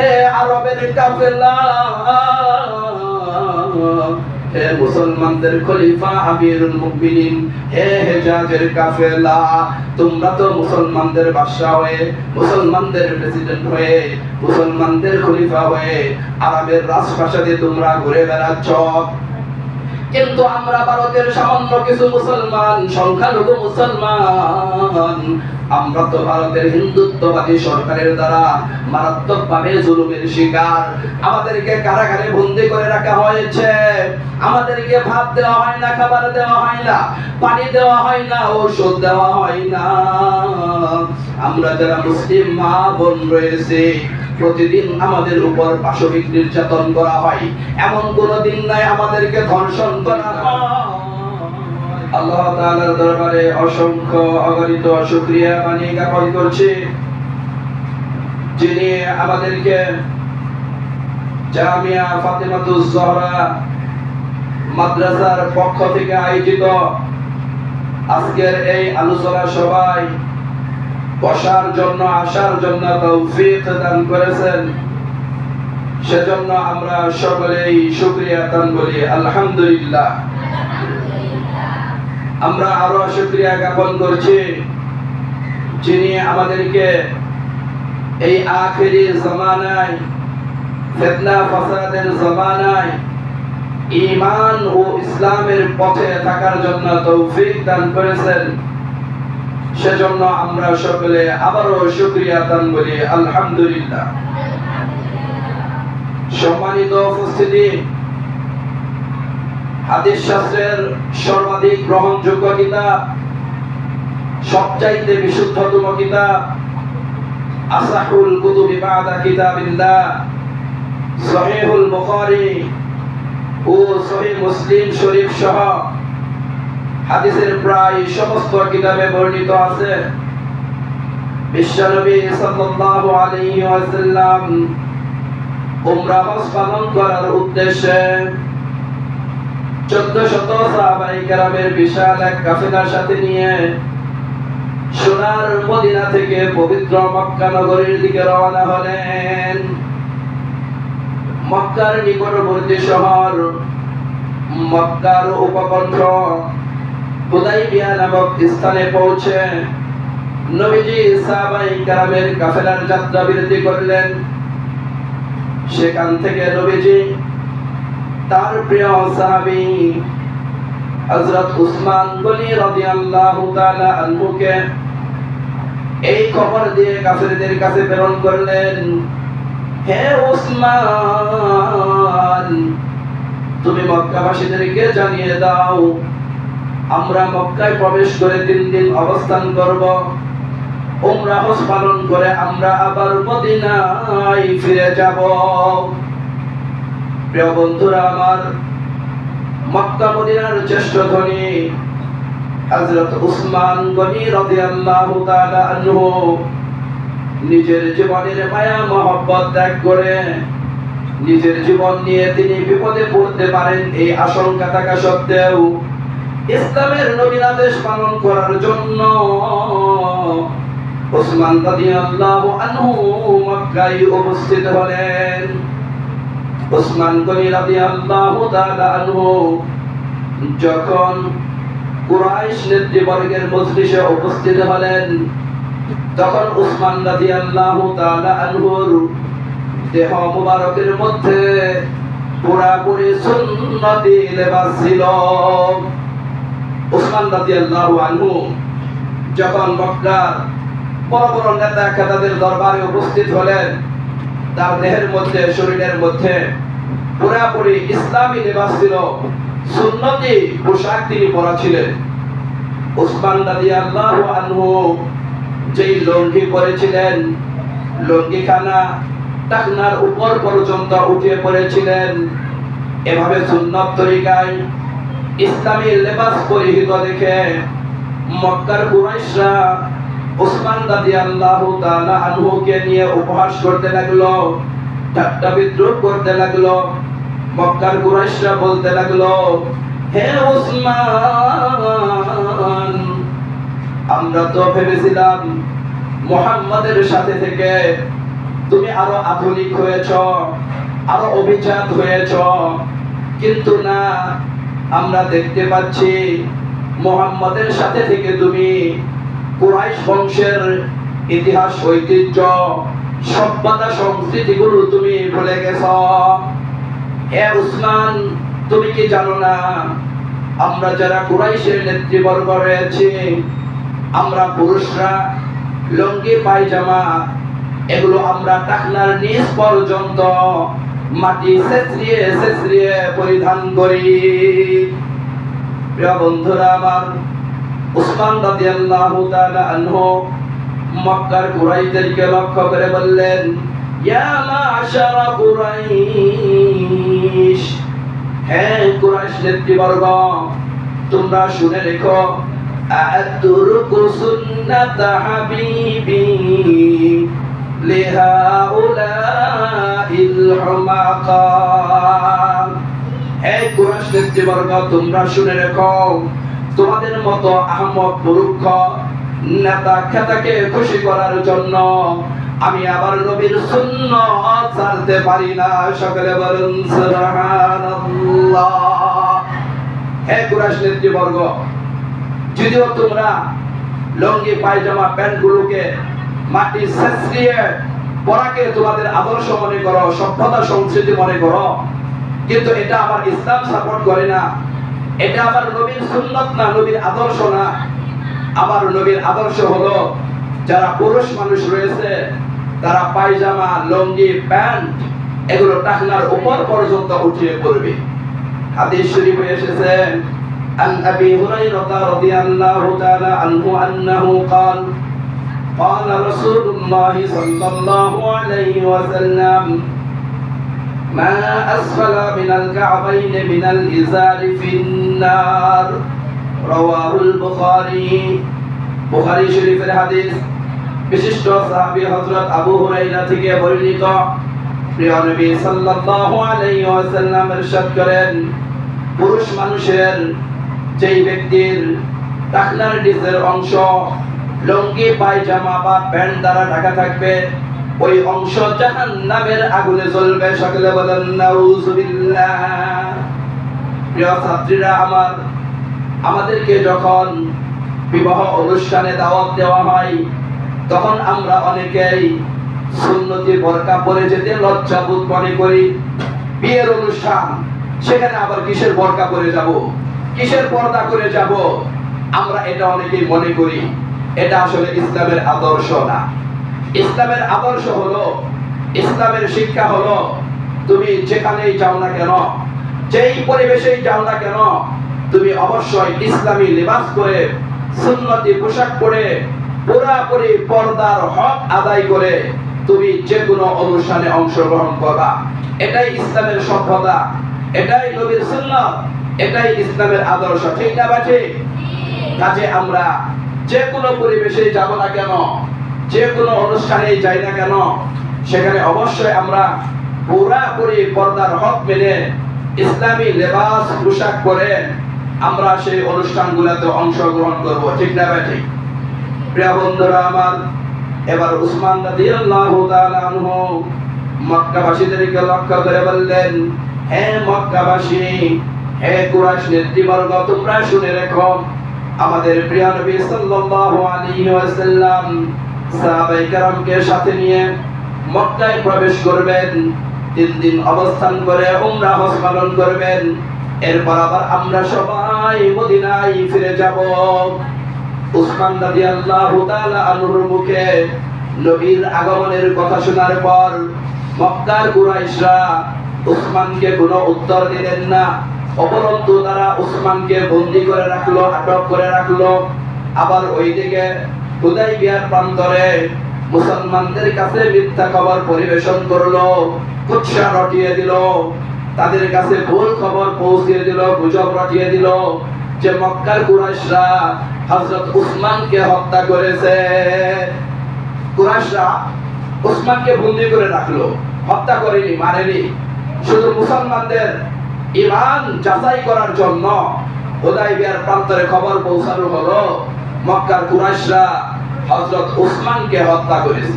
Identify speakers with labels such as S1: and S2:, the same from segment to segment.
S1: হে আরবের কাফেলা, হে মুসলমানদের খলিফা আমিরুল মুমিনিন, হে হেজাজের কাফেলা, তোমরা তো মুসলমানদের বাদশা হয়ে, মুসলমানদের প্রেসিডেন্ট হয়ে, মুসলমানদের খলিফা হয়ে আরবের রাজপ্রাসাদে তোমরা ঘুরে বেড়াচ্ছ। কিন্তু আমরা ভারতের সামান্য কিছু মুসলমান, সংখ্যালঘু মুসলমান, আমরা তো ভারতের হিন্দুত্ববাদী সরকারের দ্বারা মারাত্মকভাবে জুলুমের শিকার। আমাদেরকে কারাগারে বন্দী করে রাখা হয়েছে, আমাদেরকে ভাত দেওয়া হয় না, খাবার দেওয়া হয় না, পানি দেওয়া হয় না, ঔষধ দেওয়া হয় না। আমরা যারা মুসলিম মা বোন রয়েছে, প্রতিদিন আমাদের উপর পাশবিক নির্যাতন করা হয়, এমন কোন দিন নাই আমাদেরকে ধর্ষণ করা হয়। আল্লাহ তাআলার দরবারে অসংখ্য অগণিত শুকরিয়া বানিয়ে জ্ঞাপন করছি, যিনি আমাদেরকে জামিয়া ফাতেমাতুজ জহরা মাদ্রাসার পক্ষ থেকে আয়োজিত আজকের এই আলোচনা সভায় বসার জন্য, আসার জন্য তৌফিক দান করেছেন। সেজন্য আমরা সকলেই শুকরিয়া দান বলি আলহামদুলিল্লাহ। আমরা আরো শুকরিয়া জ্ঞাপন করছি, যিনি আমাদেরকে এই আখিরি জামানায়, ফিতনা ফাসাদের জামানায় ঈমান ও ইসলামের পথে থাকার জন্য তৌফিক দান করেছেন। সেজন্য আমরা সকলে আবারও শুকরিয়া দান বলি আলহামদুলিল্লাহ। সম্মানিত উপস্থিতি, হাদিস শাস্ত্রের সর্বাধিক গ্রহণযোগ্য কিতাব, সবচাইতে বিশুদ্ধতম কিতাব, আসাহুল কুতুবি বাদা কিতাবিল্লাহ, সহিহুল বুখারী ও সহিহ মুসলিম শরীফ সহ হাদিসের প্রায় সমস্ত কিতাবে বর্ণিত আছে, বিশ্বনবী সাল্লাল্লাহু আলাইহি ওয়াসাল্লাম উমরা হজ পালন করার উদ্দেশ্যে 1400 সাহাবায়ে কেরামের বিশাল এক কাফেলার সাথে নিয়ে সোনার মদিনা থেকে পবিত্র মক্কা নগরীর দিকে রওনা হলেন। মক্কার নিকটবর্তী শহর, মক্কার উপকণ্ঠ হুদাইবিয়া নামক স্থানে পৌঁছে নবীজি সাহাবায়ে কেরামের কাফেলার যাত্রা বিরতি করলেন। সেখান থেকে নবীজি তার প্রিয় সাহাবী হযরত উসমান গনি রাদিয়াল্লাহু তাআলা আনহুকে এই খবর দিয়ে কাফেরদের কাছে প্রেরণ করলেন, হে উসমান, তুমি মক্কাবাসীদেরকে জানিয়ে দাও, আমরা মক্কায় প্রবেশ করে 3 দিন অবস্থান করব, উমরা হজ পালন করে আমরা আবার মদিনায় ফিরে যাব। প্রিয় বন্ধুরা আমার, মক্কা মদিনার জ্যেষ্ঠ ধনী হযরত উসমান গনি রাদিয়াল্লাহু তাআলা আনহু নিজের জীবনের মায়া মহব্বত ত্যাগ করে নিজের জীবন নিয়ে তিনি বিপদে পড়তে পারেন এই আশঙ্কা থাকা সত্ত্বেও ইসলামের নবীর আদেশ পালন করার জন্য উসমান রাদিয়াল্লাহু আনহু মক্কায় উপস্থিত হলেন। উসমান গনি রাদিয়াল্লাহু তাআলা আনহু যখন কুরাইশ নেতৃবর্গের মজলিসে উপস্থিত হলেন, তখন উসমান রাদিয়াল্লাহু তাআলা আনহুর দেহ মুবারকের মধ্যে পুরাপুরি সুন্নতি লেবাস ছিল। উসমান রাদিয়াল্লাহু আনহু যখন মক্কার বড় বড় নেতা খেতাদের দরবারে উপস্থিত হলেন, তার দেহের মধ্যে, শরীরের মধ্যে পুরাপুরি ইসলামী লেবাস ছিল, সুন্নতি পোশাক তিনি পরা ছিলেন। উসমান রাদিয়াল্লাহু আনহু যেই লুঙ্গি পরেছিলেন, লুঙ্গিখানা টাকনার উপর পর্যন্ত উঠে পড়েছিলেন। এভাবে সুন্নত তরিকায় ইসলামী লেবাস পরিহিত দেখে মক্কার কুরাইশরা উসমান রাদিয়াল্লাহু তাআলা আনহুকে নিয়ে উপহাস করতে লাগলো, ঠাট্টা বিদ্রূপ করতে লাগলো। মক্কার কুরাইশরা বলতে লাগলো, হে উসমান, আমরা তো ভেবেছিলাম মুহাম্মাদের সাথে থেকে তুমি আরো আধুনিক হয়েছ, আরো অভিজাত হয়েছ, কিন্তু না, আমরা দেখতে পাচ্ছি মুহাম্মাদের সাথে থেকে তুমি কুরাইশ বংশের ইতিহাস, ঐতিহ্য, সভ্যতা, সংস্কৃতিগুলো তুমি ভুলে গেছ। হে উসমান, তুমি কি জানো না আমরা যারা কুরাইশের নেতৃবর্গ রয়েছে, আমরা পুরুষরা লুঙ্গি পায়জামা এগুলো আমরা টাকনার নিচ পর্যন্ত মাটি ছেঁচড়িয়ে ছেঁচড়িয়ে পরিধান করি। প্রিয় বন্ধুরা আমার, উসমান রাদিয়াল্লাহু তাআলা আনহু মক্কার কুরাইশদেরকে লক্ষ্য করে বললেন, ইয়া মা'শারা কুরাইশ, হে কুরাইশ নেতৃবর্গ, তোমরা শুনে রেখো, আতুরকু সুন্নাতা হাবিবি লিহাউলাইল হুমাকা। হে কুরাইশ নেতৃবর্গ, তোমরা শুনে রেখো, তোমাদের মতো আহমক মূর্খ নেতা খেতাকে খুশি করার জন্য আমি আবার নবীর সুন্নাত ছাড়তে পারি না। সকলে বলুন সুবহানাল্লাহ। হে কুরাইশ নেতৃবর্গ, যদিও তোমরা লুঙ্গি পায়জামা প্যান্টগুলোকে মাটি ছেঁচড়িয়ে পরাকে তোমাদের আদর্শ মনে করো, সভ্যতা সংস্কৃতি মনে করো, কিন্তু এটা আমার ইসলাম সাপোর্ট করে না, এটা আমার নবীর সুন্নাত না, নবীর আদর্শ না। আমার নবীর আদর্শ হলো যারা পুরুষ মানুষ রয়েছে তারা পায়জামা, লুঙ্গি, প্যান্ট এগুলো টাকনার উপর পর্যন্ত উঠিয়ে পড়বে। হাদিস শরীফে এসেছে, আন আবি হুরায়রা রাদিয়াল্লাহু তাআলা আনহু আন্নাহু قال قال رسول الله صلى الله عليه وسلم ما أسفل من الكعبين من الإزار في النار رواه البخاري। বুখারী শরীফের হাদিস, বিশিষ্ট সাহাবী হযরত আবু হুরায়রা থেকে বর্ণিত। প্রিয় নবী সাল্লাল্লাহু আলাইহি ওয়াসাল্লাম ইরশাদ করেন, পুরুষ মানুষের যেই ব্যক্তির টাকনার নিচের অংশ লুঙ্গি পায়জামা বা প্যান্ট দ্বারা ঢাকা থাকবে, ওই অংশ জাহান্নামের আগুনে জ্বলবে। সকলে বলেন নাউযুবিল্লাহ। প্রিয় ছাত্রীরা আমার, আমাদেরকে যখন বিবাহ অনুষ্ঠানে দাওয়াত দেওয়া হয় তখন আমরা অনেকেই সুন্নতি বোরকা পরে যেতে লজ্জাবোধ মনে করি। বিয়ের অনুষ্ঠান, সেখানে আবার কিসের বোরকা পরে যাব, কিসের পর্দা করে যাব, আমরা এটা অনেকেই মনে করি। এটা আসলে ইসলামের আদর্শ না। ইসলামের আদর্শ হলো, ইসলামের শিক্ষা হলো, তুমি যেখানেই যাও না কেন, যেই পরিবেশেই যাও না কেন, তুমি অবশ্যই ইসলামী লিবাস করে, সুন্নতি পোশাক পরে, পুরাপুরি পর্দার হক আদায় করে তুমি যে কোনো অনুষ্ঠানে অংশগ্রহণ করবা। এটাই ইসলামের সভ্যতা, এটাই নবীর সুন্নাত, এটাই ইসলামের আদর্শ। ঠিক না বাকি? কাজে আমরা যে কোনো পরিবেশে যাব না কেন, যে কোনো অনুষ্ঠানে যাই না কেন, সেখানে অবশ্যই আমরা পুরাপুরি পর্দার হক মেনে ইসলামী লেবাস পোশাক পরে আমরা সেই অনুষ্ঠানগুলোতে অংশগ্রহণ করব। ঠিক না ভাই? ঠিক। প্রিয় বন্ধুরা আমার, এবার উসমান রাদিয়াল্লাহু তাআলা আনহু মক্কাবাসীদেরকে লক্ষ্য করে বললেন, হে মক্কাবাসী, হে কুরাইশ নেতৃবর্গ, তোমরা শুনে রেখো, আমাদের প্রিয় নবী সাল্লাল্লাহু আলাইহি ওয়াসাল্লাম সাহাবায়ে কেরামকে সাথে নিয়ে মক্কায় প্রবেশ করবেন, 3 দিন অবস্থান করে উমরা হজ পালন করবেন। এরপর আবার আমরা সবাই মদিনায় ফিরে যাব। উসমান রাদিয়াল্লাহু তাআলা আনহুর মুখে নবীর আগমনের কথা শোনার পর মক্কার কুরাইশরা উসমানকে কোনো উত্তর দিলেন না, অপরন্তু তারা উসমানকে বন্দী করে রাখলো, আটক করে রাখলো। আবার ওইদিকে হুদাইবিয়ার প্রান্তরে মুসলমানদের কাছে মিথ্যা খবর পরিবেশন করলো, কুৎসা রটিয়ে দিল, তাদের কাছে ভুল খবর পৌঁছিয়ে দিল, গুজব রটিয়ে দিল যে মক্কার কুরাইশরা হযরত উসমানকে হত্যা করেছে। কুরাইশরা উসমানকে বন্দী করে রাখলো, হত্যা করেনি, মারেনি, শুধু মুসলমানদের ঈমান যাচাই করার জন্য হুদাইবিয়ার প্রান্তরে খবর পৌঁছানো হলো মক্কার কুরাইশরা হযরত উসমানকে হত্যা করেছে।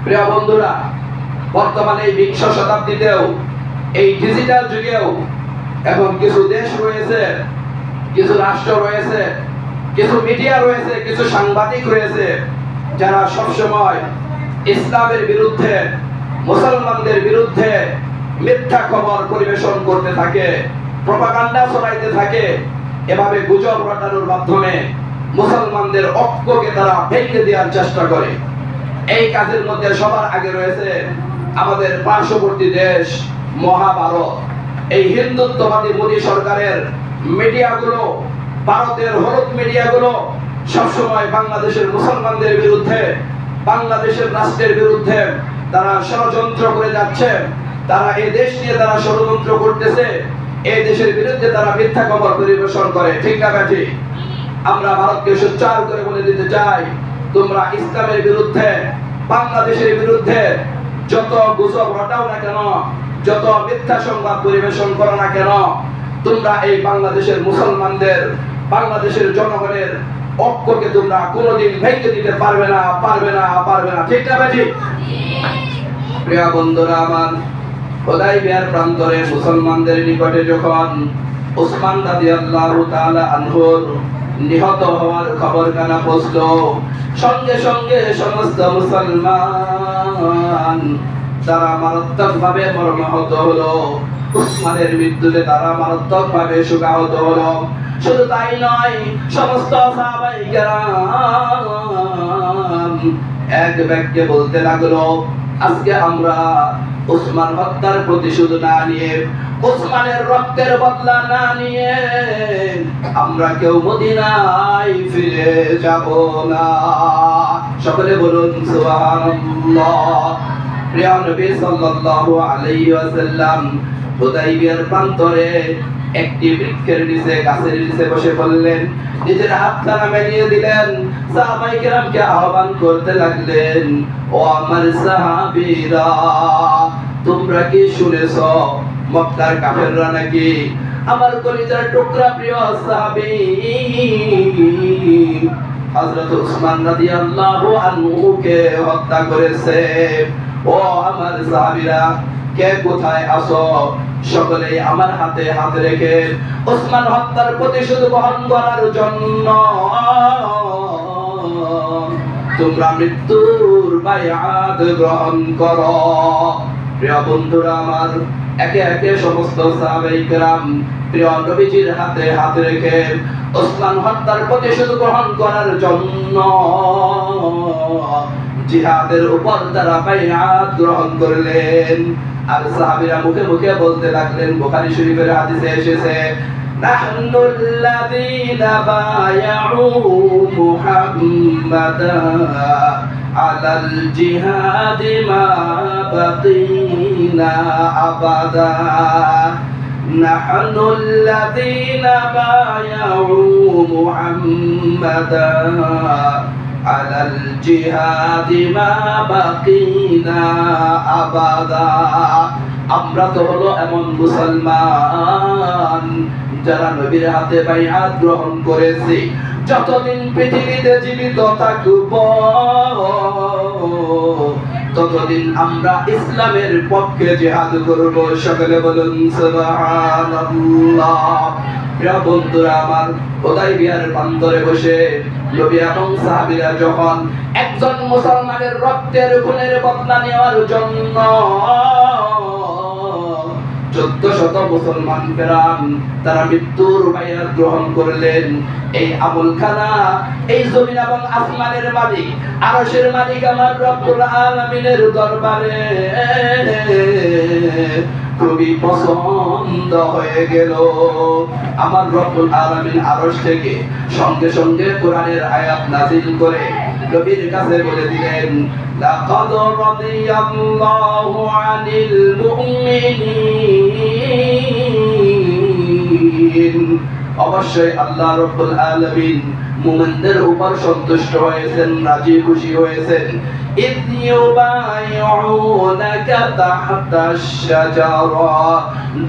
S1: প্রিয় বন্ধুরা, বর্তমানে এই 20 শতাব্দীতেও এই ডিজিটাল যুগেও এখন কিছু দেশ রয়েছে, কিছু রাষ্ট্র রয়েছে, কিছু মিডিয়া রয়েছে, কিছু সাংবাদিক রয়েছে যারা সবসময় ইসলামের বিরুদ্ধে, মুসলমানদের বিরুদ্ধে মিথ্যা খবর পরিবেশন করতে থাকে, প্রপাগান্ডা ছড়াইতে থাকে। এভাবে গুজব রটানোর মাধ্যমে মুসলমানদের ঐক্যকে তারা ভেঙে দেওয়ার চেষ্টা করে। এই কাজের মধ্যে সবার আগে রয়েছে আমাদের পার্শ্ববর্তী দেশ মহাভারত। এই হিন্দুত্ববাদী মোদী সরকারের মিডিয়াগুলো, ভারতের হলুদ মিডিয়াগুলো সবসময় বাংলাদেশের মুসলমানদের বিরুদ্ধে, বাংলাদেশের রাষ্ট্রের বিরুদ্ধে তারা ষড়যন্ত্র করে যাচ্ছে। তারা এই দেশ নিয়ে তারা ষড়যন্ত্র করতেছে, এই দেশের বিরুদ্ধে তারা মিথ্যা খবর পরিবেশন করে। ঠিক না ব্যাঠি? আমরা ভারতকে সোচ্চার করে বলে দিতে চাই, তোমরা ইসলামের বিরুদ্ধে, বাংলাদেশের বিরুদ্ধে যত গুজব রটাও না কেন, যত মিথ্যা সংবাদ পরিবেশন করো না কেন, তোমরা এই বাংলাদেশের মুসলমানদের, বাংলাদেশের জনগণের ঐক্যকে তোমরা কোনোদিন ভেঙে দিতে পারবে না, পারবে না, পারবে না। ঠিক না ব্যাঠি? প্রিয় বন্ধুরা আমার, হুদায়বিয়ার প্রান্তরে মুসলমানদের নিকটে যখন উসমান রাদিয়াল্লাহু তাআলা আনহুর নিহত হওয়ার খবর কানা পৌঁছলো, সঙ্গে সঙ্গে সমস্ত মুসলমান তারা মারাত্মকভাবে মর্মাহত হলো। উসমানের মৃত্যুতে তারা মারাত্মকভাবে শোকাহত হলো। শুধু তাই নয়, সমস্ত সাহাবায়ে কেরাম এক বাক্যে বলতে লাগলো, আজকে আমরা উসমান হত্যার প্রতিশোধ না নিয়ে, উসমানের রক্তের বদলা না নিয়ে আমরা কেউ মদিনায় ফিরে যাব না। সকলে বলুন সুবহানাল্লাহ। প্রিয় নবী সাল্লাল্লাহু আলাইহি ওয়াসাল্লাম হুদায়বিয়ার প্রান্তরে একটি বৃক্ষের নিচে, গাছের নিচে বসে পড়লেন, নিজের হাতখানা মেলিয়ে দিলেন, সাহাবায়ে কেরামকে আহ্বান করতে লাগলেন, ও আমার সাহাবীরা, তোমরা কি শুনেছো মক্কার কাফেররা নাকি আমার কলিজার টুকরা প্রিয় সাহাবী হযরত উসমান রাদিয়াল্লাহু আনহুকে হত্যা করেছে? ও আমার সাহাবীরা, কে কোথায় আছো? সকলেই আমার হাতে হাত রেখে উসমান হত্যার প্রতিশোধ গ্রহণ করার জন্য তোমরা মৃত্যুর বায়াত গ্রহণ করো। প্রিয় বন্ধুরা আমার, একে একে সমস্ত সাহাবায়ে কেরাম প্রিয় নবীজির হাতে হাত রেখে উসমান হত্যার প্রতিশোধ গ্রহণ করার জন্য জিহাদের উপর তারা বায়াত গ্রহণ করলেন। আর সাহাবীরা মুখে মুখে বলতে লাগলেন, বুখারী শরীফের হাদিসে এসেছে, নাহনুল্লাযীনা বায়াউ মুহাম্মাদান আলাল জিহাদি মা বাকিনা আবাদা। নাহনুল্লাযীনা বায়াউ মুহাম্মাদান আলাল জিহাদি মা বাকিনা আবাদা। আমরা তো হলো এমন মুসলমান যারা নবীর হাতে বাইআত গ্রহণ করেছি, যতদিন পৃথিবীতে জীবিত থাকব ততদিন আমরা ইসলামের পক্ষে জিহাদ করব। সকলে বলুন সুবহানাল্লাহ। প্রিয় বন্ধুরা আমার, হুদায়বিয়ার প্রান্তরে বসে নবী এবং সাহাবীরা যখন একজন মুসলমানের রক্তের খুনের বদলা নেওয়ার জন্য 1400 মুসলমান কেরাম তারা মৃত্যুর বায়াত গ্রহণ করলেন, এই আমলখানা, এই জমিন এবং আসমানের মালিক, আরশের মালিক আমার রব্বুল আলামিনের দরবারে খুবই পছন্দ হয়ে গেল। আমার রব্বুল আলামিন আরশ থেকে সঙ্গে সঙ্গে কোরআনের আয়াত নাযিল করে নবীর কাছে বলে দিলেন, লাকাদ রাদিয়াল্লাহু আনিল মুমিনিন, অবশ্যই আল্লাহ রাব্বুল আলামিন মুমিনদের উপর সন্তুষ্ট হয়েছেন, রাজি খুশি হয়েছেন। ইয ইউবাইউনাকা তাহতাশ শাজারা,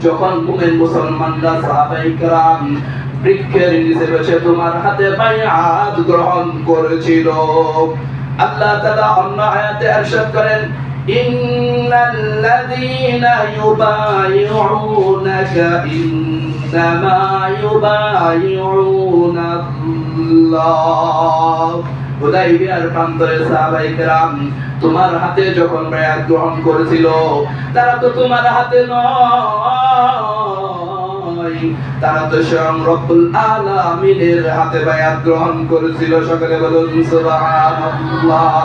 S1: যখন মুমিন মুসলমানরা সাহাবায়ে কেরাম বৃক্ষের নিচে বসে তোমার হাতে বায়াত গ্রহণ করেছিল। আল্লাহ তাআলা অন্য আয়াতে ইরশাদ করেন, ইন্নাল্লাযীনা ইউবাইউনাকা ইন্নামা ইউবাইউনাল্লাহ। হুদায়বিয়ার প্রান্তরে সাহাবায়ে কেরাম তোমার হাতে যখন বায়াত গ্রহণ করেছিল, তারা তো তোমার হাতে নয়, তারা তো স্বয়ং রব্বুল আলামিনের হাতে বায়াত গ্রহণ করেছিল। সকলে বলুন সুবহানাল্লাহ।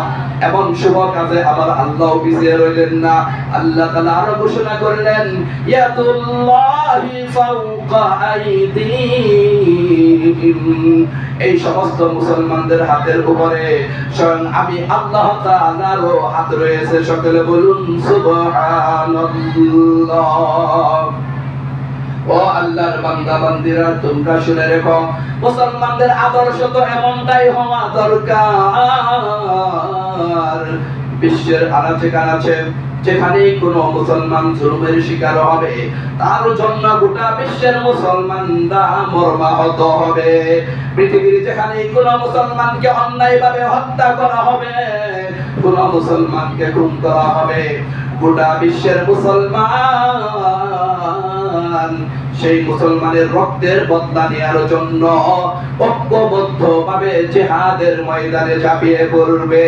S1: এমন শুভ কাজে আবার আল্লাহ পিছিয়ে রইলেন না। আল্লাহ তাআলা আরো ঘোষণা করলেন, ইয়াতুল্লাহি ফাওকা আইদিহিম, এই সমস্ত মুসলমানদের হাতের উপরে স্বয়ং আমি আল্লাহ তাআলারও হাত রয়েছে। সকলে বলুন সুবহানাল্লাহ। ও আল্লাহর বান্দা বান্দিরা, তোমরা শুনে রেখো, মুসলমানদের আদর্শ তো এমনটাই হওয়া দরকার। বিশ্বের আনাচে কানাচে যেখানেই কোনো মুসলমান জুলুমের শিকার হবে, তার জন্য গোটা বিশ্বের মুসলমানরা মর্মাহত হবে। পৃথিবীর যেখানেই কোনো মুসলমানকে অন্যায়ভাবে হত্যা করা হবে, কোন মুসলমানকে খুন করা হবে, গোটা বিশ্বের মুসলমান সেই মুসলমানের রক্তের বদলা নেওয়ার জন্য ঐক্যবদ্ধভাবে জিহাদের ময়দানে ঝাঁপিয়ে পড়বে।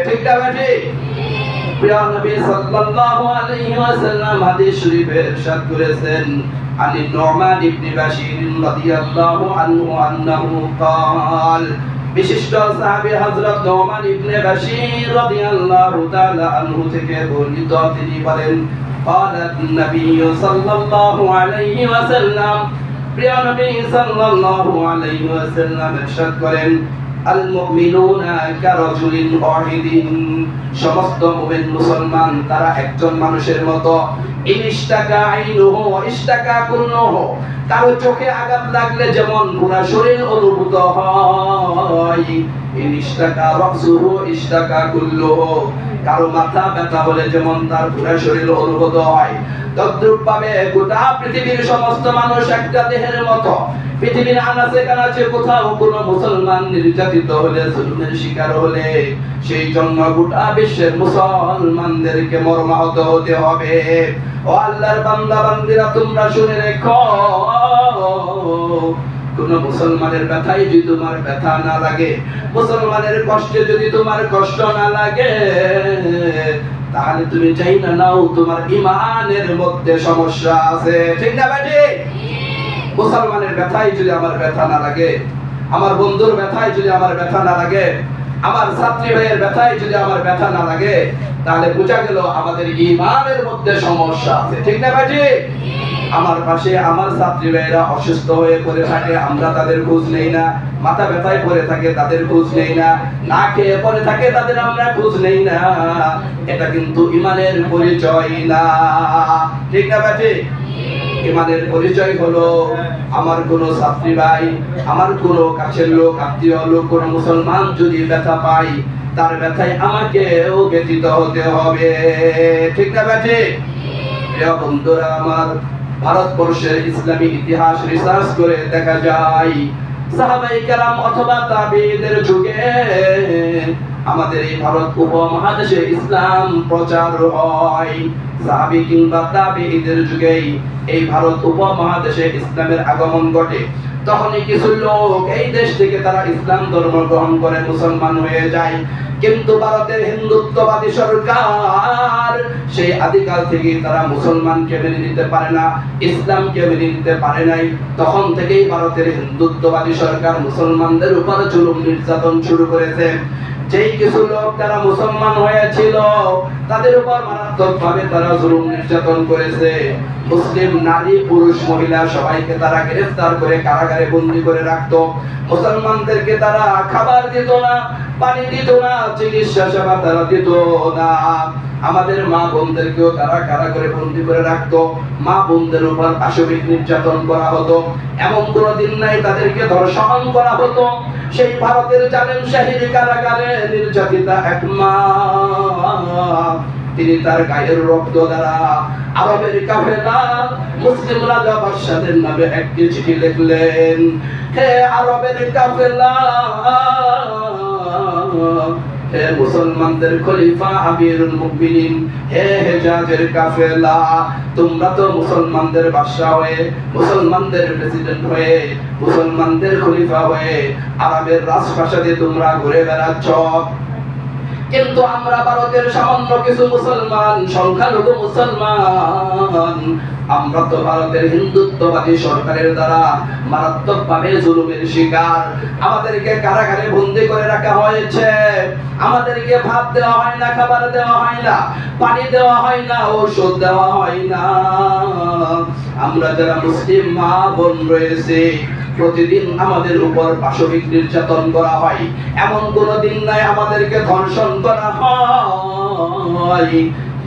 S1: ঠিক না ঠিক? প্রিয় নবী সাল্লাল্লাহু আলাইহি ওয়াসাল্লাম হাদিস শরীফে ইরশাদ করেছেন, আনি নুমান ইবনে বাশীর রাদিয়াল্লাহু আনহু আন্নাহু ক্বাল, বিশিষ্ট সাহাবী হযরত নুমান ইবনে বাশীর রাদিয়াল্লাহু তাআলা আনহু থেকে বর্ণিত, তিনি বলেন, قالت النبي صلى الله عليه وسلم, প্রিয় নবী সাল্লাল্লাহু আলাইহি ওয়াসাল্লাম ইরশাদ করেন, আল মুমিনুনা কারাজুলিন ওয়াহিদিন, সমস্ত মুমিন মুসলমান তারা একজন মানুষের মতো। ইনিশতাকা আইনুহু ইশতাকা কুল্লুহু, কারো চোখে আঘাত লাগলে যেমন পুরো শরীর অনুভূত হয়, ইনিশতাকা রাসুহু ইশতাকা কুল্লুহু, কারো মাথা ব্যথা হলে যেমন তার পুরো শরীর অনুভূত হয়, তদ্রূপ ভাবে গোটা পৃথিবীর সমস্ত মানুষ একটা দেহের মতো। পৃথিবীর আনাচে কানাচে কোথাও কোনো মুসলমান নির্যাতিত হলে, জুলুমের শিকার হলে, সেই জন্য গোটা বিশ্বের মুসলমানদেরকে মর্মাহত হতে হবে। ও আল্লাহর বান্দা বান্দিরা, তোমরা শুনে রেখো, কোন মুসলমানের ব্যথায় যদি তোমার ব্যথা না লাগে, মুসলমানের কষ্টে যদি তোমার কষ্ট না লাগে, তাহলে তুমি চাই না নাও তোমার ঈমানের মধ্যে সমস্যা আছে। ঠিক না বেটি? মুসলমানের ব্যথায় যদি আমার ব্যথা না লাগে, আমার বন্ধুর ব্যথায় যদি আমার ব্যথা না লাগে, আমার ছাত্রী ভাইয়ের ব্যথায় যদি আমার ব্যথা না লাগে, তাহলে বোঝা গেল আমাদের ঈমানের মধ্যে সমস্যা আছে। ঠিক না বেটি? আমার পাশে আমার ছাত্রী ভাইয়েরা অসুস্থ হয়ে পড়ে থাকে, আমরা তাদের খোঁজ নেই না। মাথা ব্যথায় পড়ে থাকে, তাদের খোঁজ নেই না। না খেয়ে পড়ে থাকে, তাদের আমরা খোঁজ নেই না। এটা কিন্তু ঈমানের পরিচয় না। ঠিক না বেটি? ঈমানের পরিচয় হলো, আমার কোনো ছাত্রী ভাই, আমার কোনো কাছের লোক, আত্মীয় লোক, কোনো মুসলমান যদি ব্যথা পায়, তার ব্যথায় আমাকেও ব্যথিত হতে হবে। ঠিক না বেটি? প্রিয় বন্ধুরা আমার, ভারতবর্ষের ইসলামী ইতিহাস রিসার্চ করে দেখা যায়, সাহাবায়ে কেরাম অথবা তাবেঈদের যুগে আমাদের এই ভারত উপমহাদেশে ইসলাম প্রচার হয়। সাহাবী কিংবা তাবেঈদের যুগেই এই ভারত উপমহাদেশে ইসলামের আগমন ঘটে। তখনই কিছু লোক এই দেশ থেকে তারা ইসলাম ধর্ম গ্রহণ করে মুসলমান হয়ে যায়। কিন্তু ভারতের হিন্দুত্ববাদী সরকার সেই আদিকাল থেকে তারা মুসলমানকে মেনে নিতে পারে না, ইসলামকে মেনে নিতে পারে নাই। তখন থেকেই ভারতের হিন্দুত্ববাদী সরকার মুসলমানদের উপর জুলুম নির্যাতন শুরু করেছে। যেই কিছু লোক তারা মুসলমান হয়েছিল, তাদের উপর মারাত্মকভাবে তারা জুলুম নির্যাতন করেছে। মুসলিম নারী, পুরুষ, মহিলা সবাইকে তারা গ্রেফতার করে কারাগারে বন্দী করে রাখতো। মুসলমানদেরকে তারা খাবার দিত না, পানি দিত না, চিকিৎসা সেবা তারা দিত না। আমাদের মা বোনদেরকেও তারা কারাগারে বন্দী করে রাখতো। মা বোনদের উপর পাশবিক নির্যাতন করা হতো। এমন কোন দিন নাই তাদেরকে ধর্ষণ করা হতো। সেই ভারতের জালেম শাহীর কারাগারে নির্যাতিতা এক মা, তিনি তার গায়ের রক্ত দ্বারা আরবের কাফেলা মুসলিম রাজা বাদশাদের নামে একটি চিঠি লিখলেন, হে আরবের কাফেলা, হে মুসলমানদের খলিফা আমিরুল মুমিনিন, হে হেজাজের কাফেলা, তোমরা তো মুসলমানদের বাদশা হয়ে, মুসলমানদের প্রেসিডেন্ট হয়ে, মুসলমানদের খলিফা হয়ে আরবের রাজপ্রাসাদে তোমরা ঘুরে বেড়াচ্ছ। কিন্তু আমরা ভারতের সামান্য কিছু মুসলমান, সংখ্যালঘু মুসলমান, আমরা তো ভারতের হিন্দুত্ববাদী সরকারের দ্বারা মারাত্মকভাবে জুলুমের শিকার। আমাদেরকে কারাগারে বন্দী করে রাখা হয়েছে, আমাদেরকে ভাত দেওয়া হয় না, খাবার দেওয়া হয় না, পানি দেওয়া হয় না, ঔষধ দেওয়া হয় না। আমরা যারা মুসলিম মা বোন রয়েছে, প্রতিদিন আমাদের উপর পাশবিক নির্যাতন করা হয়। এমন কোনো দিন নাই আমাদেরকে ধর্ষণ করা হয়।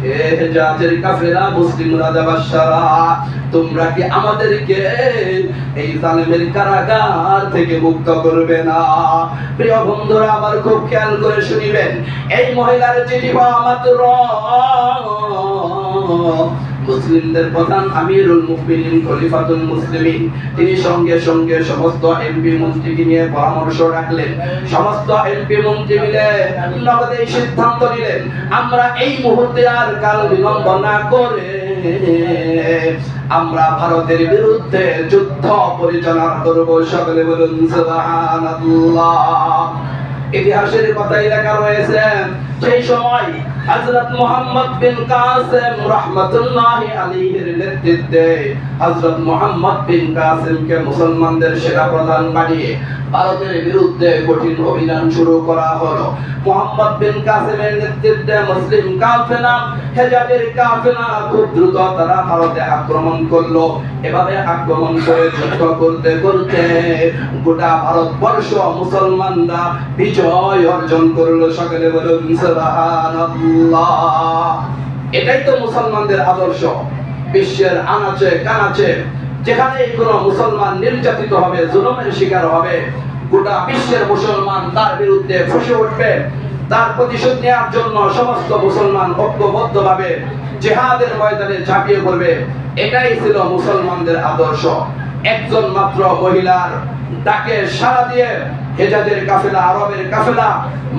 S1: হে হেজাজের কাফেলা, মুসলিম রাজা বাদশারা, তোমরা কি আমাদেরকে এই জালেমের কারাগার থেকে মুক্ত করবে না? প্রিয় বন্ধুরা আমার খুব খেয়াল করে শুনিবেন, এই মহিলার চিঠি পাওয়া মাত্র মুসলিমদের প্রধান আমিরুল মুমিনিন খলিফাতুল মুসলিমিন তিনি সঙ্গে সঙ্গে সমস্ত এমপি মন্ত্রীকে নিয়ে পরামর্শ রাখলেন। সমস্ত এমপি মন্ত্রী মিলে নগদে সিদ্ধান্ত নিলেন, আমরা এই মুহূর্তে আর কাল বিলম্ব না করে আমরা ভারতের বিরুদ্ধে যুদ্ধ পরিচালনা করব। সকলে বলুন সুবহানাল্লাহ। ইতিহাসের কথাই লেখা রয়েছে, সেই সময় হযরত মুহাম্মদ বিন কাসিম রাহমাতুল্লাহি আলাইহির নেতৃত্বে হযরত মুহাম্মদ বিন কাসিমকে মুসলমানদের সেনা প্রধান বানিয়ে ভারতের বিরুদ্ধে কঠিন অভিযান শুরু করা হলো। মুহাম্মদ বিন কাসিমের নেতৃত্বে মুসলিম কাফেলা, হেজাজের কাফেলা খুব দ্রুত তারা ভারতে আক্রমণ করলো। এভাবে আক্রমণ করে যুদ্ধ করতে করতে গোটা ভারতবর্ষ মুসলমানরা বিজয় অর্জন করলো। সকলে বলুন সুবহানাল্লাহ। এটাই তো মুসলমানদের আদর্শ। বিশ্বের আনাচে কানাচে যেখানে কোন মুসলমান নির্যাতিত হবে, জুলুমের শিকার হবে, গোটা বিশ্বের মুসলমান তার বিরুদ্ধে ফুঁসে উঠবে। তার প্রতিশোধ নেওয়ার জন্য সমস্ত মুসলমান ঐক্যবদ্ধভাবে জিহাদের ময়দানে ঝাঁপিয়ে পড়বে। এটাই ছিল মুসলমানদের আদর্শ। একজন মাত্র মহিলার ডাকে সাড়া দিয়ে হেজাজের কাফেলা, আরবের কাফেলা,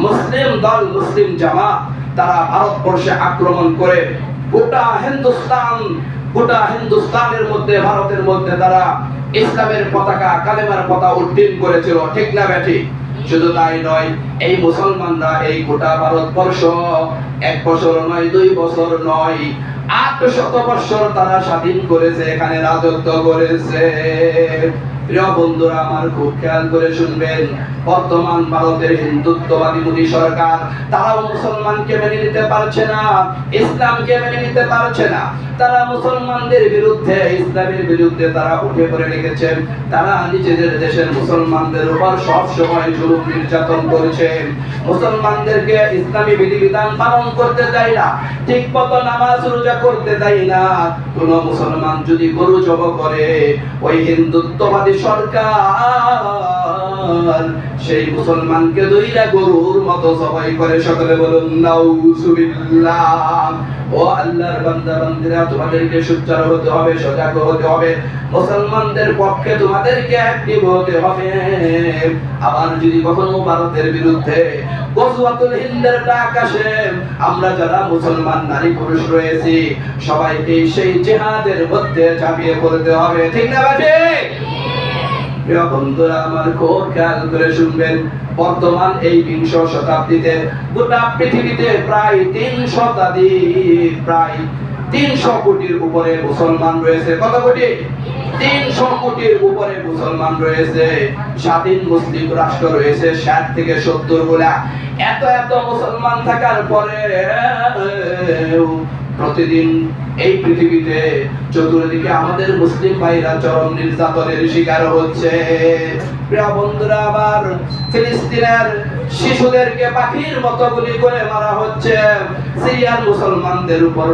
S1: মুসলিম দল, মুসলিম জামাত তারা ভারতবর্ষে আক্রমণ করে গোটা হিন্দুস্তানের মধ্যে, ভারতের মধ্যে তারা ইসলামের পতাকা, কালেমার পতাকা উড্ডীন করেছিল। ঠিক না বেঠিক? শুধু তাই নয়, এই মুসলমানরা এই গোটা ভারতবর্ষ 1 বছর নয়, 2 বছর নয়, 800 বছর তারা স্বাধীন করেছে, এখানে রাজত্ব করেছে। প্রিয় বন্ধুরা আমার খুব খেয়াল করে শুনবেন, বর্তমান ভারতের হিন্দুত্ববাদী মোদী সরকার তারাও মুসলমানকে মেনে নিতে পারছে না, ইসলামকে মেনে নিতে পারছে না। তারা মুসলমানদের বিরুদ্ধে, ইসলামের বিরুদ্ধে তারা উঠে পড়ে লেগেছেন। তারা নিজেদের দেশের মুসলমানদের উপর সব সময় জুলুম নির্যাতন করছে। মুসলমানদেরকে ইসলামী বিধিবিধান পালন করতে দেয় না, ঠিক মতো নামাজ রোজা করতে দেয় না। কোন মুসলমান যদি গরু জবাই করে, ওই হিন্দুত্ববাদী সরকার সেই মুসলমানকে দুইটা গরুর মতো জবাই করে। সকলে বলুন নাউজুবিল্লাহ। ও আল্লাহর বান্দা বান্দিরা, তোমাদেরকে সোচ্চার হতে হবে, সজাগ হতে হবে, মুসলমানদের পক্ষে তোমাদেরকে অ্যাক্টিভ হতে হবে। আবার যদি কখনো ভারতের বিরুদ্ধে গজওয়াতুল হিন্দের ডাক আসে, আমরা যারা মুসলমান নারী পুরুষ রয়েছি সবাইকে সেই জিহাদের মধ্যে ঝাঁপিয়ে পড়তে হবে। ঠিক না ঠিক? প্রিয় বন্ধুরা আমার খুব খেয়াল করে শুনবেন, বর্তমান এই 20 শতাব্দীতে গোটা পৃথিবীতে প্রায় 300 কোটির উপরে মুসলমান রয়েছে। কত কোটি? 300 কোটির উপরে মুসলমান রয়েছে। স্বাধীন মুসলিম রাষ্ট্র রয়েছে 60 থেকে 70 গুলা। এত মুসলমান থাকার পরে প্রতিদিন এই পৃথিবীতে চতুর্দিকে আমাদের মুসলিম ভাইরা চরম নির্যাতনের শিকার হচ্ছে। প্রিয় বন্ধুরা আবার ফিলিস্তিনের শিশুদেরকে পাখির মতো গুলি করে মারা হচ্ছে। সিরিয়ার মুসলমানদের উপর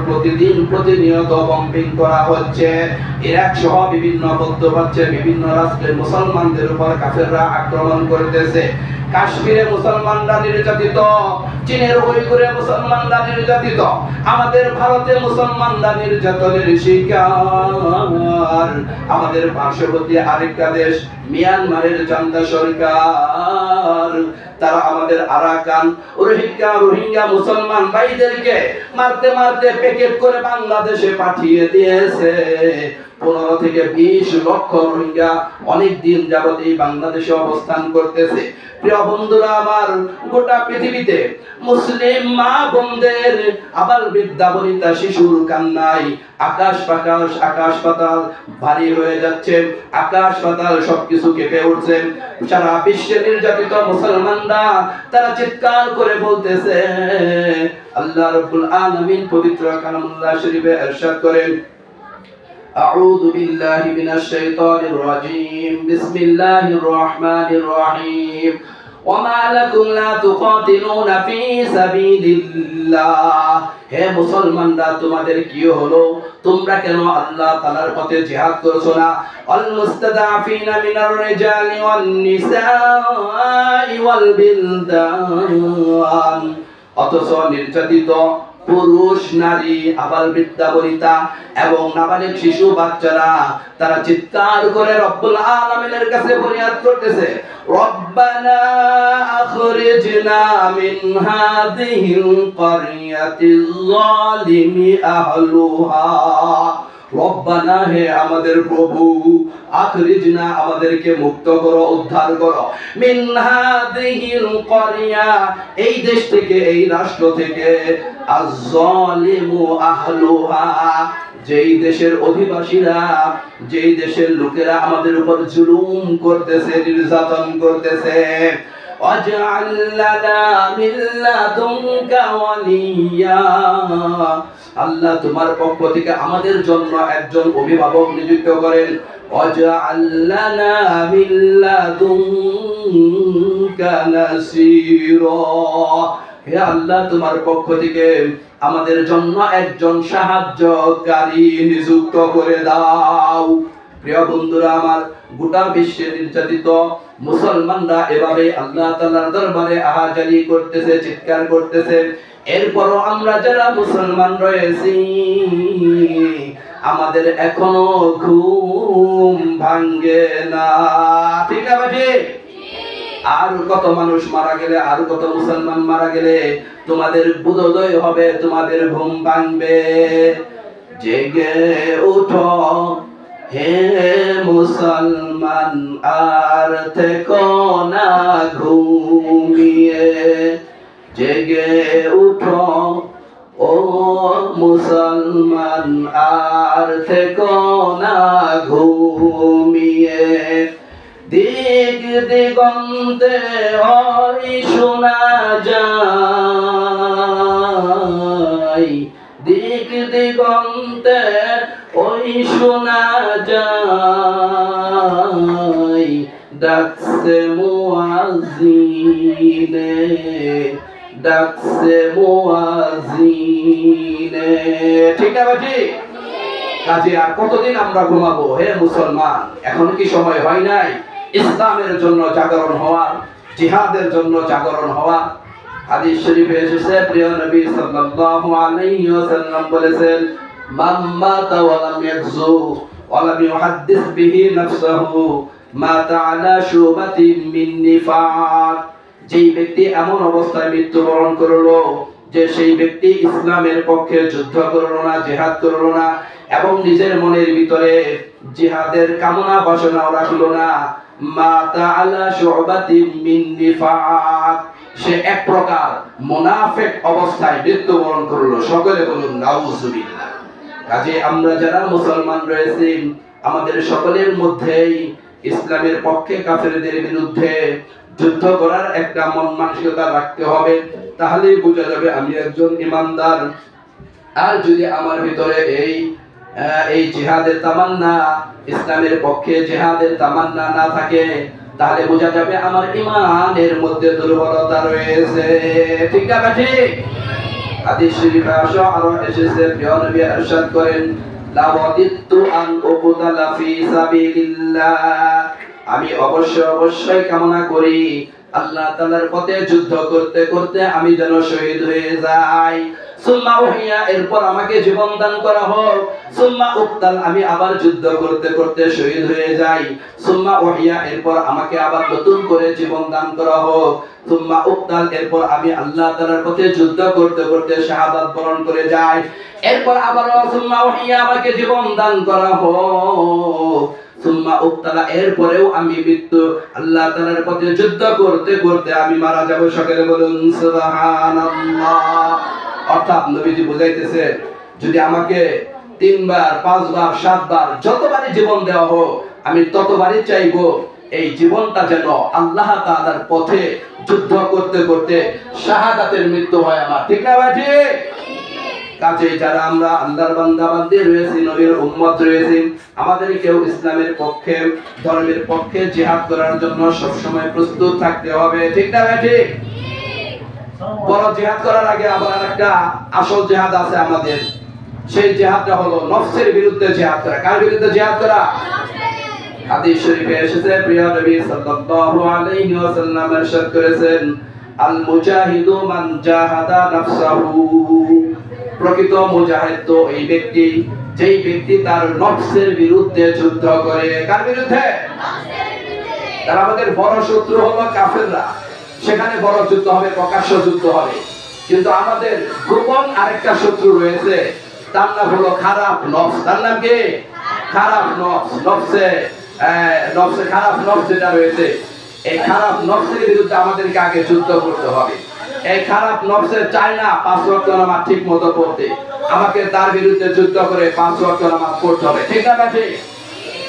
S1: প্রতিনিয়ত বম্বিং করা হচ্ছে। ইরাক সহ বিভিন্ন মধ্যপ্রাচ্যের বিভিন্ন রাষ্ট্রের মুসলমানদের উপর কাফেররা আক্রমণ করতেছে। কাশ্মীরে মুসলমানরা নির্যাতিত, চীনের উইগুরে মুসলমানরা নির্যাতিত, আমাদের ভারতে মুসলমানরা নির্যাতনের শিকার। আমাদের পার্শ্ববর্তী আরেকটা দেশ মিয়ানমারের জান্তা সরকার, তারা আমাদের আরাকান রোহিঙ্গা মুসলমান ভাইদেরকে মারতে মারতে প্যাকেট করে বাংলাদেশে পাঠিয়ে দিয়েছে। 15 থেকে 20 লক্ষ রোহিঙ্গা অনেক দিন যাবত এই বাংলাদেশে অবস্থান করতেছে। প্রিয় বন্ধুরা আমার, গোটা পৃথিবীতে মুসলিম মা বোনদের আবার বৃদ্ধা বনিতা শিশুর কান্নায় আকাশ পাতাল ভারী হয়ে যাচ্ছে, আকাশ পাতাল সবকিছু কেঁপে উঠছে। সারা বিশ্বে নির্যাতিত মুসলমানরা তারা চিৎকার করে বলতেছে। আল্লাহ রাব্বুল আলামিন পবিত্র কালামুল্লাহ শরীফে ইরশাদ করেন, আউযু বিল্লাহি মিনাশ শাইতানির রাজীম, বিসমিল্লাহির রহমানির রহিম, ওয়ামা লাকুম লা তুকাতিলুনা ফি সাবিলিল্লাহ। হে মুসলমানরা, তোমাদের কি হলো? তোমরা কেন আল্লাহ তাআলার পথে জিহাদ করছো না? আল মুস্তাদাফিনা মিনার রিজালি ওয়ান নিসাই ওয়াল বিলদান। অথচ নির্যাতিত পুরুষ, নারী, আবাল বৃদ্ধা বনিতা এবং নাবালিগ শিশু বাচ্চারা তারা চিৎকার করে রব্বুল আলামিনের কাছে ফরিয়াদ করতেছে, রব্বানা আখরিজনা মিন হাযিহিল ক্বরিয়াতিল যালিমি আহলুহা। রব্বানা, হে আমাদের প্রভু, আখরিজনা, আমাদেরকে মুক্ত করো, উদ্ধার করো, মিন হাযিহিল ক্বরিয়া, এই দেশ থেকে, এই রাষ্ট্র থেকে, আয-যালিমু আহলুহা, যেই দেশের অধিবাসীরা, যেই দেশের লোকেরা আমাদের উপর জুলুম করতেছে, নির্যাতন করতেছে। ওয়াজআল লানা মিন লাদুনকা ওয়ালিয়া। আল্লাহ তোমার পক্ষ থেকে আমাদের জন্য একজন অভিভাবক নিযুক্ত করেন। ওয়াজআল লানা মিন লাদুনকা নাসীরা। হে আল্লাহ, তোমার পক্ষ থেকে আমাদের জন্য একজন সাহায্যকারী নিযুক্ত করে দাও। প্রিয় বন্ধুরা আমার, গোটা বিশ্বে নির্যাতিত মুসলমানরা এভাবে আল্লাহ তাআলার দরবারে আহাজারি করতেছে, চিৎকার করতেছে। এরপরও আমরা যারা মুসলমান রয়েছি, আমাদের এখনো ঘুম ভাঙ্গে না। ঠিক আছে, ঠিক? আর কত মানুষ মারা গেলে, আর কত মুসলমান মারা গেলে তোমাদের বোধোদয় হবে, তোমাদের ঘুম ভাঙবে। জেগে উঠো হে মুসলমান, আর থেকো না ঘুমিয়ে। জেগে উঠো ও মুসলমান, আর থেকো না ঘুমিয়ে। দিক দিগন্তে ওই শোনা যায়, দিক দিগন্তে ওই শোনা যায়, ডাকছে মুয়াজ্জিনে, ডাকছে মুয়াজ্জিনে। ঠিক আছে, ঠিক? কাজে আর কতদিন আমরা ঘুমাবো? হে মুসলমান, এখন কি সময় হয় নাই ইসলামের জন্য জাগরণ হওয়া, জিহাদের জন্য জাগরণ হওয়া? হাদিস শরীফে এসেছে, প্রিয় নবী সাল্লাল্লাহু আলাইহি ওয়াসাল্লাম বলেছেন, মান মাতা ওয়া লাম ইয়াগজু ওয়া লাম ইউহাদ্দিস বিহি নাফসাহু মাতা আলা শুবাতিন মিন নিফাক। যেই ব্যক্তি এমন অবস্থায় মৃত্যুবরণ করলো যে সেই ব্যক্তি ইসলামের পক্ষে যুদ্ধ করলো না, জিহাদ করলো না, এবং নিজের মনের ভিতরে জিহাদের কামনা বাসনা রাখলো না, মাতা আলা শুবাতিন মিন নিফাক, সে এক প্রকার মুনাফিক অবস্থায় মৃত্যুবরণ করলো। সকলে বলুন নাউজুবিল্লাহ। কাজে আমরা যারা মুসলমান রয়েছি, আমাদের সকলের মধ্যেই ইসলামের পক্ষে কাফেরদের বিরুদ্ধে যুদ্ধ করার একটা মন মানসিকতা রাখতে হবে। তাহলেই বোঝা যাবে আমি একজন ঈমানদার। আর যদি আমার ভিতরে এই জিহাদের তামান্না, ইসলামের পক্ষে জিহাদের তামান্না না থাকে, তাহলে বোঝা যাবে আমার ঈমানের মধ্যে দুর্বলতা রয়েছে। ঠিক না? ঠিক? হাদিস শরীফে আরো এসেছে, প্রিয় নবী ইরশাদ করেন, লাওয়াদিতু আন উকতালা ফি সাবিলিল্লাহ। আমি অবশ্যই কামনা করি আল্লাহ তাআলার পথে যুদ্ধ করতে করতে আমি যেন শহীদ হয়ে যাই। সুম্মা উহিয়া এরপর আমাকে জীবন দান করা হোক, সুম্মা উক্তাল আমি আবার যুদ্ধ করতে করতে শহীদ হয়ে যাই, সুম্মা উহিয়া এরপর আমাকে আবার নতুন করে জীবন দান করা হোক, সুম্মা উক্তাল এরপর আমি আল্লাহ তাআলার পথে যুদ্ধ করতে করতে শাহাদাত বরণ করে যাই, এরপর আবার সুম্মা উহিয়া আমাকে জীবন দান করা হোক, সুম্মা উক্তালা এরপরেও আমি মৃত্যু আল্লাহ তাআলার পথে যুদ্ধ করতে করতে আমি মারা যাব। সকলে বলুন সুবহানাল্লাহ। অর্থাৎ নবীজি বুঝাইতেছে যদি আমাকে 3 বার 5 বার 7 বার যতবারই জীবন দেওয়া হোক আমি ততবারই চাইবো এই জীবনটা যেন আল্লাহ তাআলার পথে যুদ্ধ করতে করতে শাহাদাতের মৃত্যু হয় আমার। ঠিক না ভাই? ঠিক। কাজে যারা আমরা আল্লাহর বান্দা বান্দী রয়েছি, নবীর উম্মত রয়েছি, আমাদের কেউ ইসলামের পক্ষে ধর্মের পক্ষে জিহাদ করার জন্য সব সময় প্রস্তুত থাকতে হবে। ঠিক না ভাই? ঠিক। বড় জিহাদ করার আগে আবার একটা আসল জিহাদ আছে আমাদের, সেই জিহাদটা হলো নফসের বিরুদ্ধে জিহাদ করা। কার বিরুদ্ধে জিহাদ করা? হাদিস শরীফে এসেছে প্রিয় নবী সাল্লাল্লাহু আলাইহি ওয়াসাল্লাম ইরশাদ করেছেন আল মুজাহিদু মান জাহাদা নাফসাহু। প্রকৃত মুজাহিদ তো এই ব্যক্তি যেই ব্যক্তি তার নফসের বিরুদ্ধে যুদ্ধ করে। কার বিরুদ্ধে? নফসের বিরুদ্ধে। তার আমাদের বড় শত্রু হলো কাফেররা, সেখানে বড় যুদ্ধ হবে, প্রকাশ্য যুদ্ধ হবে। কিন্তু আমাদের গোপন আরেকটা শত্রু রয়েছে, তার নাম হলো খারাপ নফস। তার নাম কি? খারাপ নফস। নফসে খারাপ নফস যেটা রয়েছে, এই খারাপ নফসের বিরুদ্ধে আমাদেরকে আগে যুদ্ধ করতে হবে। এই খারাপ নফসে চায় না 5 ওয়াক্ত নামাজ ঠিক মতো পড়তে, আমাকে তার বিরুদ্ধে যুদ্ধ করে 5 ওয়াক্ত নামাজ পড়তে হবে। ঠিক না ঠিক?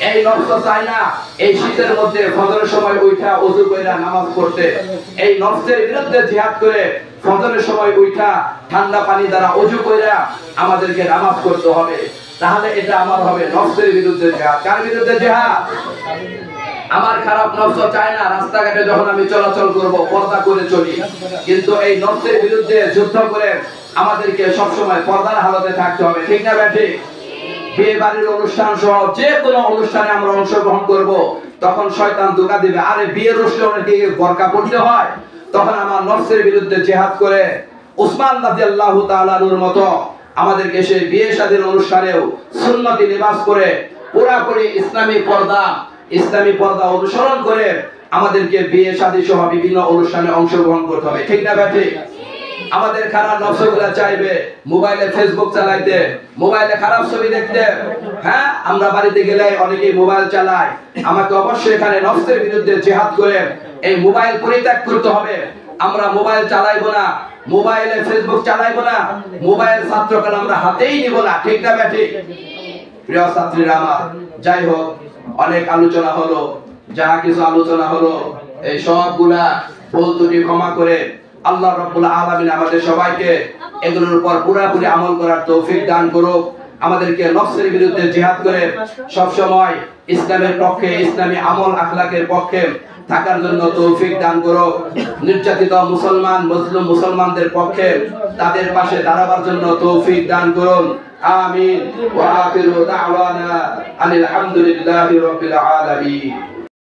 S1: এই নফস চায় না এই শীতের মধ্যে ফজরের সময় উঠা ওযু কইরা নামাজ পড়তে, এই নফসের বিরুদ্ধে জিহাদ করে ফজরের সময় উঠা ঠান্ডা পানি দ্বারা ওযু কইরা আমাদেরকে নামাজ পড়তে হবে। তাহলে এটা আমার হবে নফসের বিরুদ্ধে জিহাদ। কার বিরুদ্ধে জিহাদ? আমার খারাপ নফস চায় না রাস্তাঘাটে যখন আমি চলাচল করব পর্দা করে চলি, কিন্তু এই নফসের বিরুদ্ধে যুদ্ধ করে আমাদেরকে সব সময় পর্দার হালতে থাকতে হবে। ঠিক না ঠিক? বিয়ে বাড়ির অনুষ্ঠান সহ যে কোনো অনুষ্ঠানে আমরা অংশগ্রহণ করব, তখন শয়তান ধোঁকা দিবে, আরে বিয়ের অনুষ্ঠানে কি বোরকা পড়তে হয়? তখন আমার নফসের বিরুদ্ধে জিহাদ করে উসমান রাদিয়াল্লাহু তাআলা আনহুর মতো আমাদেরকে সেই বিয়ে শাদীর অনুষ্ঠানেও সুন্নতি লিবাস করে পুরোপুরি ইসলামী পর্দা অনুসরণ করে আমাদেরকে বিয়ে শাদী সহ বিভিন্ন অনুষ্ঠানে অংশগ্রহণ করতে হবে। ঠিক না ঠিক? আমাদের খারাপ নফসগুলো চাইবে মোবাইলে ফেসবুক চালাইতে, মোবাইলে খারাপ ছবি দেখতে। হ্যাঁ, আমরা বাড়িতে গেলে অনেকেই মোবাইল চালায়। আমাকে অবশ্যই এখানে নফসের বিরুদ্ধে জিহাদ করে এই মোবাইল পরিত্যাগ করতে হবে। আমরা মোবাইল চালাইবো না, মোবাইলে ফেসবুক চালাইবো না, মোবাইল ছাত্রকাল আমরা হাতেই নিব না। ঠিক না ঠিক? প্রিয় ছাত্রীরা আমার, যাই হোক অনেক আলোচনা হলো, যা কিছু আলোচনা হলো এই সবগুলা ভুল ত্রুটি ক্ষমা করে আল্লাহ রাব্বুল আলামিন আমাদের সবাইকে এগুলোর উপর পুরোপুরি আমল করার তৌফিক দান করুক। আমাদেরকে নফসের বিরুদ্ধে জিহাদ করে সব সময় ইসলামের পক্ষে, ইসলামী আমল আখলাকের পক্ষে থাকার জন্য তৌফিক দান করুক। নির্যাতিত মুসলমান মুসলিম মুসলমানদের পক্ষে তাদের পাশে দাঁড়াবার জন্য তৌফিক দান করুন। আমিন। ওয়া আখিরু দাওয়ানা আনিল হামদুলিল্লাহি রাব্বিল আলামিন।